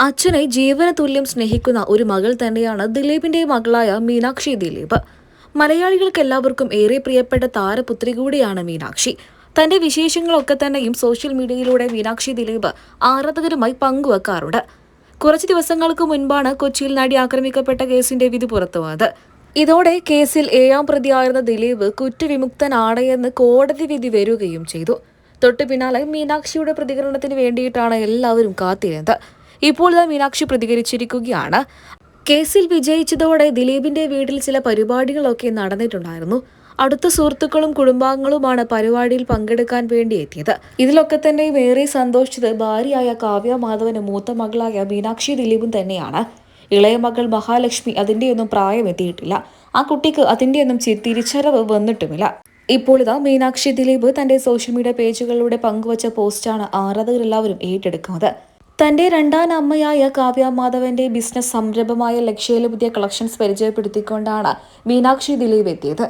അച്ഛനെ ജീവന തുല്യം സ്നേഹിക്കുന്ന ഒരു മകൾ തന്നെയാണ് ദിലീപിന്റെ മകളായ മീനാക്ഷി ദിലീപ്. മലയാളികൾക്ക് എല്ലാവർക്കും ഏറെ പ്രിയപ്പെട്ട താരപുത്രി കൂടിയാണ് മീനാക്ഷി. തന്റെ വിശേഷങ്ങളൊക്കെ തന്നെയും സോഷ്യൽ മീഡിയയിലൂടെ മീനാക്ഷി ദിലീപ് ആരാധകരുമായി പങ്കുവെക്കാറുണ്ട്. കുറച്ച് ദിവസങ്ങൾക്ക് മുൻപാണ് കൊച്ചിയിൽ നടി ആക്രമിക്കപ്പെട്ട കേസിന്റെ വിധി പുറത്തുവന്നത്. ഇതോടെ കേസിൽ 7ാം പ്രതിയായിരുന്ന ദിലീപ് കുറ്റവിമുക്തനാണ് എന്ന് കോടതി വിധി വരികയും ചെയ്തു. തൊട്ടു പിന്നാലെ മീനാക്ഷിയുടെ പ്രതികരണത്തിന് വേണ്ടിയിട്ടാണ് എല്ലാവരും കാത്തിരുന്നത്. ഇപ്പോൾ മീനാക്ഷി പ്രതികരിച്ചിരിക്കുകയാണ്. കേസിൽ വിജയിച്ചതോടെ ദിലീപിന്റെ വീട്ടിൽ ചില പരിപാടികളൊക്കെ നടന്നിട്ടുണ്ടായിരുന്നു. അടുത്ത സുഹൃത്തുക്കളും കുടുംബാംഗങ്ങളുമാണ് പരിപാടിയിൽ പങ്കെടുക്കാൻ വേണ്ടി എത്തിയത്. ഇതിലൊക്കെ തന്നെ ഏറെ സന്തോഷിച്ചത് ഭാര്യയായ കാവ്യ മാധവനും മൂത്ത മകളായ മീനാക്ഷി ദിലീപും തന്നെയാണ്. ഇളയ മകൾ മഹാലക്ഷ്മി അതിന്റെയൊന്നും പ്രായമെത്തിയിട്ടില്ല. ആ കുട്ടിക്ക് അതിന്റെയൊന്നും തിരിച്ചറിവ് വന്നിട്ടുമില്ല. ഇപ്പോൾ മീനാക്ഷി ദിലീപ് തന്റെ സോഷ്യൽ മീഡിയ പേജുകളിലൂടെ പങ്കുവച്ച പോസ്റ്റാണ് ആരാധകരെല്ലാവരും ഏറ്റെടുക്കുന്നത്. തന്റെ രണ്ടാം അമ്മയായ കാവ്യ മാധവന്റെ ബിസിനസ് സംരംഭമായ ലക്ഷ്യയിലെ പുതിയ കളക്ഷൻസ് പരിചയപ്പെടുത്തിക്കൊണ്ടാണ് മീനാക്ഷി ദിലീപ് എത്തിയത്.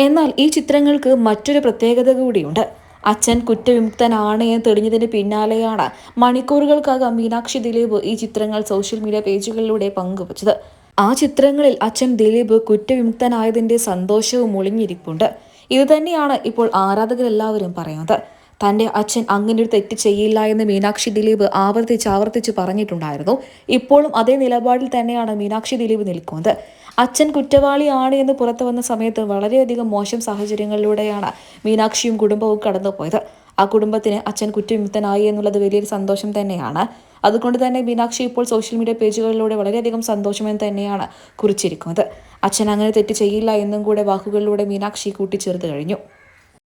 എന്നാൽ ഈ ചിത്രങ്ങൾക്ക് മറ്റൊരു പ്രത്യേകത കൂടിയുണ്ട്. അച്ഛൻ കുറ്റവിമുക്തനാണ് എന്ന് തെളിഞ്ഞതിന് പിന്നാലെയാണ് മണിക്കൂറുകൾക്കകം മീനാക്ഷി ദിലീപ് ഈ ചിത്രങ്ങൾ സോഷ്യൽ മീഡിയ പേജുകളിലൂടെ പങ്കുവച്ചത്. ആ ചിത്രങ്ങളിൽ അച്ഛൻ ദിലീപ് കുറ്റവിമുക്തനായതിന്റെ സന്തോഷവും ഒളിഞ്ഞിരിപ്പുണ്ട്. ഇതുതന്നെയാണ് ഇപ്പോൾ ആരാധകരെല്ലാവരും പറയുന്നത്. തന്റെ അച്ഛൻ അങ്ങനൊരു തെറ്റ് ചെയ്യില്ല എന്ന് മീനാക്ഷി ദിലീപ് ആവർത്തിച്ച് പറഞ്ഞിട്ടുണ്ടായിരുന്നു. ഇപ്പോഴും അതേ നിലപാടിൽ തന്നെയാണ് മീനാക്ഷി ദിലീപ് നിൽക്കുന്നത്. അച്ഛൻ കുറ്റവാളിയാണ് എന്ന് പുറത്തു വന്ന സമയത്ത് വളരെയധികം മോശം സാഹചര്യങ്ങളിലൂടെയാണ് മീനാക്ഷിയും കുടുംബവും കടന്നുപോയത്. ആ കുടുംബത്തിന് അച്ഛൻ കുറ്റവിമുക്തനായി എന്നുള്ളത് വലിയൊരു സന്തോഷം തന്നെയാണ്. അതുകൊണ്ട് തന്നെ മീനാക്ഷി ഇപ്പോൾ സോഷ്യൽ മീഡിയ പേജുകളിലൂടെ വളരെയധികം സന്തോഷമെന്ന് തന്നെയാണ് കുറിച്ചിരിക്കുന്നത്. അച്ഛൻ അങ്ങനെ തെറ്റ് ചെയ്യില്ല എന്നും കൂടെ വാക്കുകളിലൂടെ മീനാക്ഷി കൂട്ടിച്ചേർത്ത് കഴിഞ്ഞു.